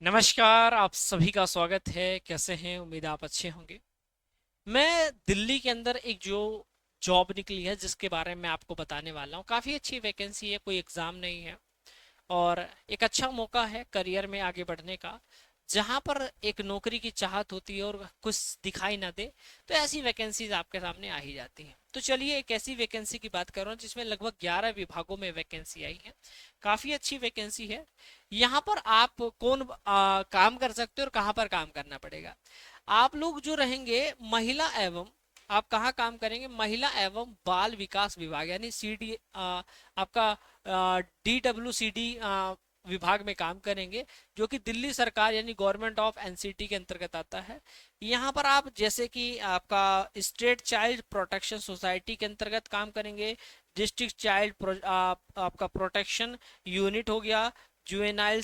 नमस्कार, आप सभी का स्वागत है। कैसे हैं? उम्मीद है आप अच्छे होंगे। मैं दिल्ली के अंदर एक जो जॉब निकली है जिसके बारे में आपको बताने वाला हूँ। काफ़ी अच्छी वैकेंसी है, कोई एग्ज़ाम नहीं है और एक अच्छा मौका है करियर में आगे बढ़ने का। जहाँ पर एक नौकरी की चाहत होती है और कुछ दिखाई ना दे, तो ऐसी वैकेंसीज आपके सामने आ ही जाती हैं। तो चलिए एक ऐसी वैकेंसी की बात कर रहा हूँ जिसमें लगभग 11 विभागों में वैकेंसी आई है। काफ़ी अच्छी वैकेंसी है। यहाँ पर आप कौन काम कर सकते हो और कहाँ पर काम करना पड़ेगा। आप लोग जो रहेंगे महिला एवं, आप कहाँ काम करेंगे? महिला एवं बाल विकास विभाग यानी सीडी, आपका DWCD विभाग में काम करेंगे, जो कि दिल्ली सरकार यानी गवर्नमेंट ऑफ एनसीटी के अंतर्गत आता है। यहाँ पर आप जैसे कि आपका स्टेट चाइल्ड प्रोटेक्शन सोसाइटी के अंतर्गत काम करेंगे। डिस्ट्रिक्ट चाइल्ड आपका प्रोटेक्शन यूनिट हो गया, जुवेनाइल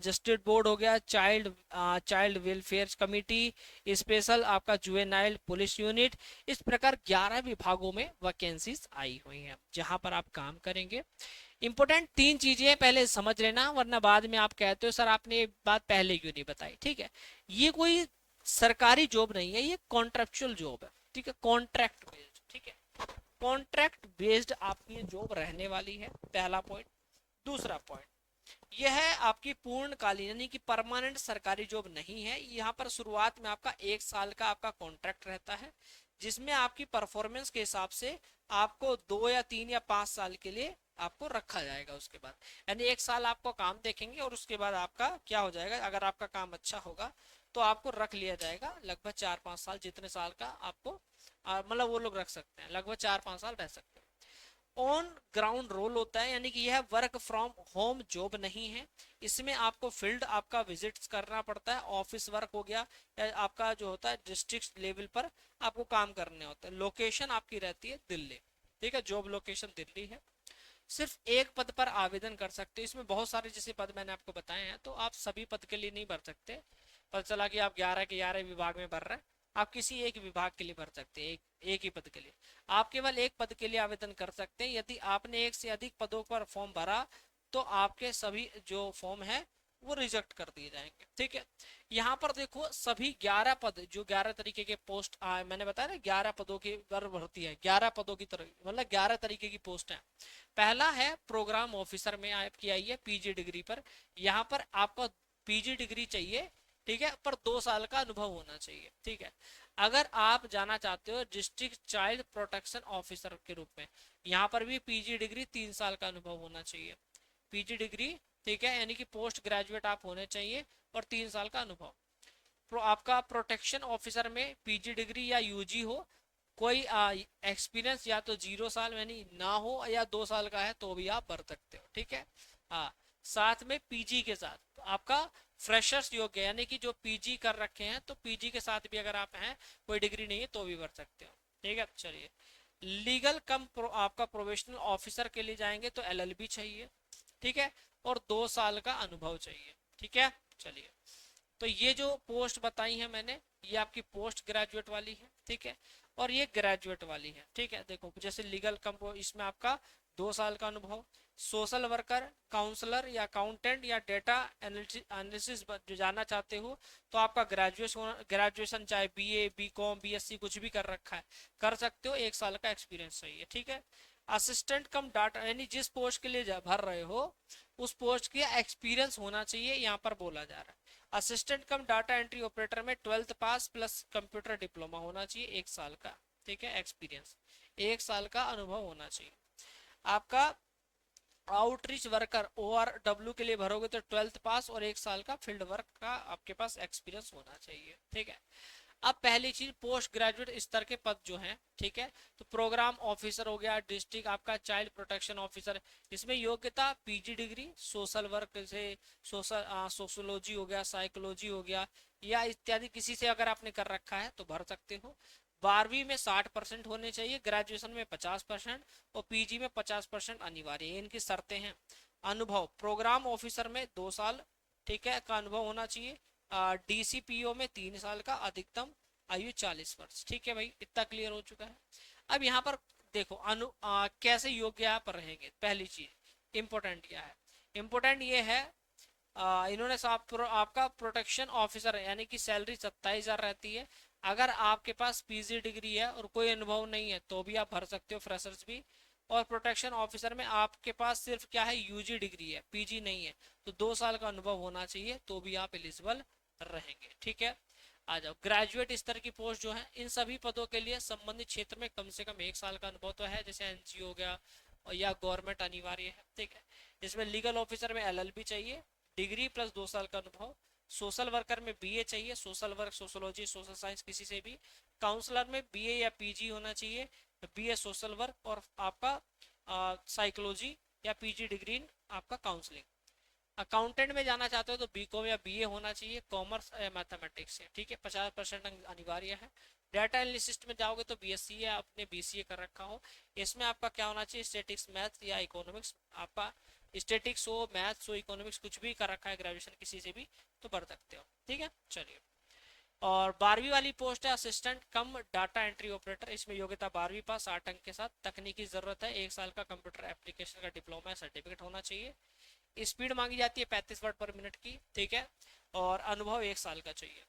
जस्टिस बोर्ड हो गया, चाइल्ड वेलफेयर कमिटी, स्पेशल आपका जुवेनाइल पुलिस यूनिट। इस प्रकार 11 विभागों में वैकेंसीज आई हुई हैं जहां पर आप काम करेंगे। इंपॉर्टेंट तीन चीजें पहले समझ लेना, वरना बाद में आप कहते हो सर आपने ये बात पहले क्यों नहीं बताई। ठीक है, ये कोई सरकारी जॉब नहीं है, ये कॉन्ट्रेक्चुअल जॉब है। ठीक है, कॉन्ट्रैक्ट बेस्ड। ठीक है, कॉन्ट्रैक्ट बेस्ड आपकी जॉब रहने वाली है, पहला पॉइंट। दूसरा पॉइंट, यह है आपकी पूर्णकालीन यानी कि परमानेंट सरकारी जॉब नहीं है। यहाँ पर शुरुआत में आपका 1 साल का आपका कॉन्ट्रैक्ट रहता है, जिसमें आपकी परफॉर्मेंस के हिसाब से आपको 2 या 3 या 5 साल के लिए आपको रखा जाएगा। उसके बाद यानी 1 साल आपको काम देखेंगे और उसके बाद आपका क्या हो जाएगा, अगर आपका काम अच्छा होगा तो आपको रख लिया जाएगा लगभग 4-5 साल, जितने साल का आपको मतलब वो लोग रख सकते हैं, लगभग 4-5 साल रह सकते हैं। ऑन ग्राउंड रोल होता है, यानी कि यह वर्क फ्रॉम होम जॉब नहीं है। इसमें आपको फील्ड आपका विजिट करना पड़ता है, ऑफिस वर्क हो गया या आपका जो होता है डिस्ट्रिक्ट लेवल पर आपको काम करने होते हैं। लोकेशन आपकी रहती है दिल्ली। ठीक है, जॉब लोकेशन दिल्ली है। सिर्फ एक पद पर आवेदन कर सकते हो। इसमें बहुत सारे जैसे पद मैंने आपको बताए हैं, तो आप सभी पद के लिए नहीं भर सकते। पता चला कि आप 11 के 11 विभाग में भर रहे हैं, आप किसी एक विभाग के लिए भर सकते हैं, एक ही पद के लिए। आप केवल एक पद के लिए आवेदन कर सकते हैं। यदि आपने एक से अधिक पदों पर फॉर्म भरा तो आपके सभी जो फॉर्म है वो रिजेक्ट कर दिए जाएंगे। ठीक है, यहाँ पर देखो सभी 11 पद, जो 11 तरीके के पोस्ट मैंने बताया ना, 11 पदों की भर्ती है, 11 पदों की तरह मतलब 11 तरीके की पोस्ट है। पहला है प्रोग्राम ऑफिसर में आपकी आई है पीजी डिग्री पर। यहाँ पर आपको पीजी डिग्री चाहिए, ठीक है, पर 2 साल का अनुभव होना चाहिए। ठीक है, अगर आप जाना चाहते हो डिस्ट्रिक्ट चाइल्ड प्रोटेक्शन ऑफिसर के रूप में, यहाँ पर भी पीजी डिग्री 3 साल का अनुभव होना चाहिए। पीजी डिग्री, ठीक है, यानी कि पोस्ट ग्रेजुएट आप होने चाहिए और 3 साल का अनुभव। आपका प्रोटेक्शन ऑफिसर में पीजी डिग्री या यूजी हो, कोई एक्सपीरियंस या तो 0 साल यानी ना हो या 2 साल का है तो भी आप भर सकते हो। ठीक है, हाँ, साथ में पीजी के साथ तो आपका फ्रेशर्स योग्य यानी कि जो पीजी कर रखे हैं, तो पीजी के साथ भी अगर आप हैं, कोई डिग्री नहीं है तो भी भर सकते हो। ठीक है, चलिए। लीगल आपका प्रोफेशनल ऑफिसर के लिए जाएंगे तो एलएलबी चाहिए। ठीक है, और 2 साल का अनुभव चाहिए। ठीक है, चलिए। तो ये जो पोस्ट बताई है मैंने, ये आपकी पोस्ट ग्रेजुएट वाली है। ठीक है, और ये ग्रेजुएट वाली है। ठीक है, देखो जैसे लीगल कंपो, इसमें आपका 2 साल का अनुभव। सोशल वर्कर, काउंसलर या अकाउंटेंट या डेटा एनालिसिस जो जानना चाहते हो, तो आपका ग्रेजुएशन चाहे बीए, बीकॉम, बीएससी कुछ भी कर रखा है, कर सकते हो। 1 साल का एक्सपीरियंस चाहिए। ठीक है, असिस्टेंट कम डाटा यानी जिस पोस्ट के लिए भर रहे हो उस पोस्ट का एक्सपीरियंस होना चाहिए, यहाँ पर बोला जा रहा है। असिस्टेंट कम डाटा एंट्री ऑपरेटर में 12th पास प्लस कंप्यूटर डिप्लोमा होना चाहिए, 1 साल का। ठीक है, एक्सपीरियंस 1 साल का अनुभव होना चाहिए आपका। आउटरीच वर्कर ORW के लिए भरोगे तो 12th पास और 1 साल का फील्ड वर्क का आपके पास एक्सपीरियंस होना चाहिए। ठीक है, अब पहली चीज पोस्ट ग्रेजुएट स्तर के पद जो हैं, ठीक है, तो प्रोग्राम ऑफिसर हो गया, डिस्ट्रिक्ट आपका चाइल्ड प्रोटेक्शन ऑफिसर, इसमें योग्यता पीजी डिग्री, सोशल वर्क से सोशोलॉजी हो गया, साइकोलॉजी हो गया या इत्यादि किसी से अगर आपने कर रखा है तो भर सकते हो। 12वीं में 60% होने चाहिए, ग्रेजुएशन में 50% और पीजी में 50% अनिवार्य है। इनकी शर्तें हैं। अनुभव प्रोग्राम ऑफिसर में 2 साल, ठीक है, का अनुभव होना चाहिए। डीसीपीओ में 3 साल का, अधिकतम आयु 40 वर्ष। ठीक है भाई, इतना क्लियर हो चुका है। अब यहाँ पर देखो कैसे योग्य यहाँ पर रहेंगे। पहली चीज इंपोर्टेंट क्या है, इंपोर्टेंट ये है इन्होंने आपका प्रोटेक्शन ऑफिसर यानी कि सैलरी 27,000 रहती है। अगर आपके पास पीजी डिग्री है और कोई अनुभव नहीं है तो भी आप भर सकते हो, फ्रेशर्स भी। और प्रोटेक्शन ऑफिसर में आपके पास सिर्फ क्या है, यूजी डिग्री है, पीजी नहीं है, तो 2 साल का अनुभव होना चाहिए तो भी आप एलिजिबल रहेंगे। ठीक है, आ जाओ ग्रेजुएट स्तर की पोस्ट जो है, इन सभी पदों के लिए संबंधित क्षेत्र में कम से कम 1 साल का अनुभव तो है, जैसे एनजीओ हो गया और या गवर्नमेंट अनिवार्य है। ठीक है, इसमें लीगल ऑफिसर में एलएलबी चाहिए, डिग्री प्लस 2 साल का अनुभव। सोशल वर्कर में बीए चाहिए, social work, sociology, social science किसी से भी। काउंसलर में बीए या पीजी होना चाहिए, बीए सोशल वर्क, और आपका साइकोलॉजी या पीजी डिग्री इन आपका काउंसलिंग। अकाउंटेंट में जाना चाहते हो तो बीकॉम या बीए होना चाहिए, कॉमर्स या मैथमेटिक्स से। ठीक है, 50% अनिवार्य है। डाटा एनालिसिस्ट में जाओगे तो बीएससी या आपने बीसीए कर रखा हो। इसमें आपका क्या होना चाहिए, स्टेटिक्स मैथ या इकोनॉमिक्स, आपका स्टेटिक्स हो, मैथ्स हो, इकोनॉमिक्स कुछ भी कर रखा है ग्रेजुएशन किसी से भी तो पढ़ सकते हो। ठीक है, चलिए। और 12वीं वाली पोस्ट है असिस्टेंट कम डाटा एंट्री ऑपरेटर। इसमें योग्यता 12वीं पास 8 अंक के साथ, तकनीकी जरूरत है, 1 साल का कंप्यूटर एप्लीकेशन का डिप्लोमा या सर्टिफिकेट होना चाहिए। स्पीड मांगी जाती है 35 वर्ड पर मिनट की। ठीक है, और अनुभव 1 साल का चाहिए।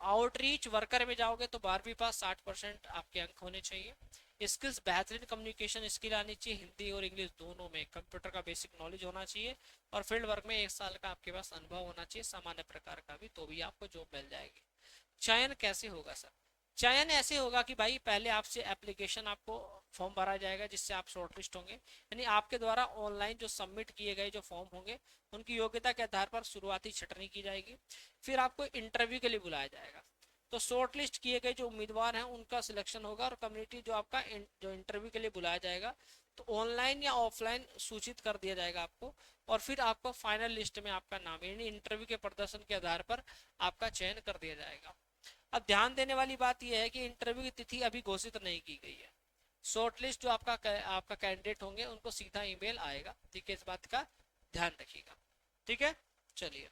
आउटरीच वर्कर में जाओगे तो 12वीं पास 60% आपके अंक होने चाहिए। स्किल्स बेहतरीन कम्युनिकेशन स्किल आनी चाहिए, हिंदी और इंग्लिश दोनों में, कंप्यूटर का बेसिक नॉलेज होना चाहिए, और फील्ड वर्क में 1 साल का आपके पास अनुभव होना चाहिए, सामान्य प्रकार का भी, तो भी आपको जॉब मिल जाएगी। चयन कैसे होगा सर? चयन ऐसे होगा कि भाई पहले आपसे एप्लीकेशन, आपको फॉर्म भरा जाएगा जिससे आप शॉर्टलिस्ट होंगे, यानी आपके द्वारा ऑनलाइन जो सबमिट किए गए जो फॉर्म होंगे उनकी योग्यता के आधार पर शुरुआती छटनी की जाएगी। फिर आपको इंटरव्यू के लिए बुलाया जाएगा, तो शॉर्ट लिस्ट किए गए जो उम्मीदवार हैं उनका सिलेक्शन होगा, और कम्युनिटी जो आपका जो इंटरव्यू के लिए बुलाया जाएगा तो ऑनलाइन या ऑफलाइन सूचित कर दिया जाएगा आपको, और फिर आपको फाइनल लिस्ट में आपका नाम, यानी इंटरव्यू के प्रदर्शन के आधार पर आपका चयन कर दिया जाएगा। अब ध्यान देने वाली बात यह है कि इंटरव्यू की तिथि अभी घोषित नहीं की गई है। शॉर्टलिस्ट जो आपका कैंडिडेट होंगे उनको सीधा ईमेल आएगा। ठीक है, इस बात का ध्यान रखिएगा। ठीक है, चलिए।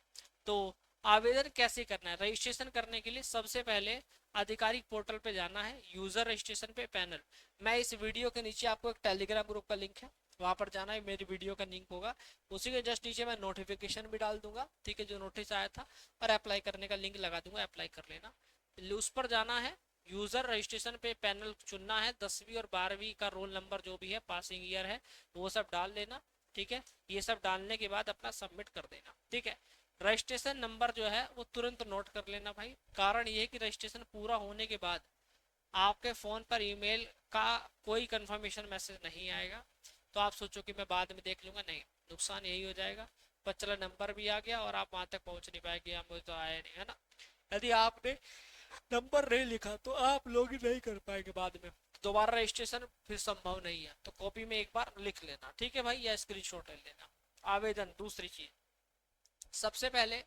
तो आवेदन कैसे करना है? रजिस्ट्रेशन करने के लिए सबसे पहले आधिकारिक पोर्टल पे जाना है, यूजर रजिस्ट्रेशन पे पैनल। मैं इस वीडियो के नीचे आपको एक टेलीग्राम ग्रुप का लिंक है, वहां पर जाना है, मेरी वीडियो का लिंक होगा, उसी के जस्ट नीचे मैं नोटिफिकेशन भी डाल दूंगा। ठीक है, जो नोटिस आया था, और अप्लाई करने का लिंक लगा दूंगा, अप्लाई कर लेना। उस पर जाना है, यूजर रजिस्ट्रेशन पे पैनल चुनना है, 10वीं और 12वीं का रोल नंबर जो भी है, पासिंग ईयर है, वो सब डाल देना। ठीक है, ये सब डालने के बाद अपना सबमिट कर देना। ठीक है, रजिस्ट्रेशन नंबर जो है वो तुरंत नोट कर लेना भाई, कारण ये है कि रजिस्ट्रेशन पूरा होने के बाद आपके फोन पर ईमेल का कोई कंफर्मेशन मैसेज नहीं आएगा, तो आप सोचो कि मैं बाद में देख लूंगा, नहीं, नुकसान यही हो जाएगा। पर चलो, नंबर भी आ गया और आप वहां तक पहुंच नहीं पाएंगे, मुझे तो आया नहीं, है ना। यदि आपने नंबर नहीं लिखा तो आप लोग ही नहीं कर पाएंगे बाद में, दोबारा रजिस्ट्रेशन फिर संभव नहीं है, तो कॉपी में एक बार लिख लेना। ठीक है भाई, या स्क्रीनशॉट ले लेना। आवेदन, दूसरी चीज, सबसे पहले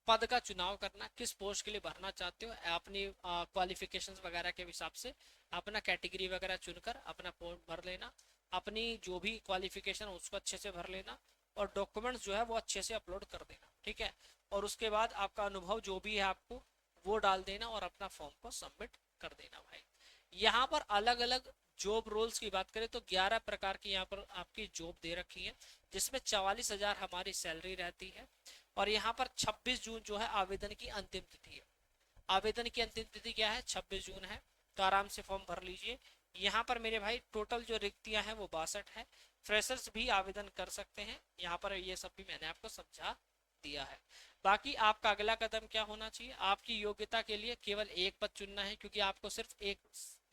पद का चुनाव करना, किस पोस्ट के लिए भरना चाहते हो, अपनी क्वालिफिकेशंस वगैरह के हिसाब से अपना कैटेगरी वगैरह चुनकर अपना पोस्ट भर लेना, अपनी जो भी क्वालिफिकेशन उसको अच्छे से भर लेना, और डॉक्यूमेंट्स जो है वो अच्छे से अपलोड कर देना। ठीक है, और उसके बाद आपका अनुभव जो भी है आपको वो डाल देना, और अपना फॉर्म को सबमिट कर देना भाई। यहाँ पर अलग अलग जॉब रोल्स की बात करें तो 11 प्रकार की यहाँ पर आपकी जॉब दे रखी है, जिसमें 44,000 हमारी सैलरी रहती है। और यहाँ पर 26 जून जो है आवेदन की अंतिम तिथि है। आवेदन की अंतिम तिथि क्या है, 26 जून है, तो आराम से फॉर्म भर लीजिए। यहाँ पर मेरे भाई टोटल जो रिक्तियां हैं वो 62 है। फ्रेशर्स भी आवेदन कर सकते हैं, यहाँ पर ये सब भी मैंने आपको समझा दिया है। बाकी आपका अगला कदम क्या होना चाहिए, आपकी योग्यता के लिए केवल एक पद चुनना है, क्योंकि आपको सिर्फ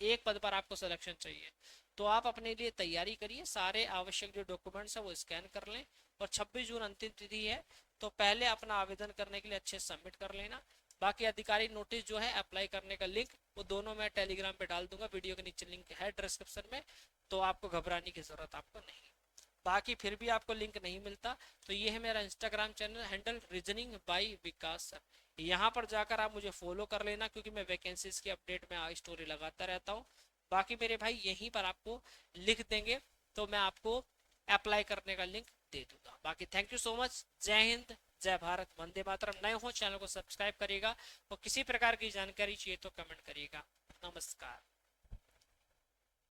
एक पद पर आपको सिलेक्शन चाहिए। तो आप अपने लिए तैयारी करिए, सारे आवश्यक जो डॉक्यूमेंट्स है वो स्कैन कर लें, और 26 जून अंतिम तिथि है, तो पहले अपना आवेदन करने के लिए अच्छे सबमिट कर लेना। बाकी आधिकारिक नोटिस जो है, अप्लाई करने का लिंक, वो दोनों मैं टेलीग्राम पे डाल दूंगा, वीडियो के नीचे लिंक है डिस्क्रिप्शन में, तो आपको घबराने की जरूरत आपको नहीं। बाकी फिर भी आपको लिंक नहीं मिलता तो ये है मेरा Instagram channel handle, reasoning bye विकास सर, यहाँ पर जाकर आप मुझे फॉलो कर लेना, क्योंकि मैं वैकेंसीज की अपडेट में स्टोरी लगाता रहता हूँ। बाकी मेरे भाई यहीं पर आपको लिख देंगे, तो मैं आपको अप्लाई करने का लिंक दे दूंगा। बाकी थैंक यू सो मच, जय हिंद, जय भारत, वंदे मातरम। नए हो चैनल को सब्सक्राइब करिएगा, और किसी प्रकार की जानकारी चाहिए तो कमेंट करिएगा। नमस्कार।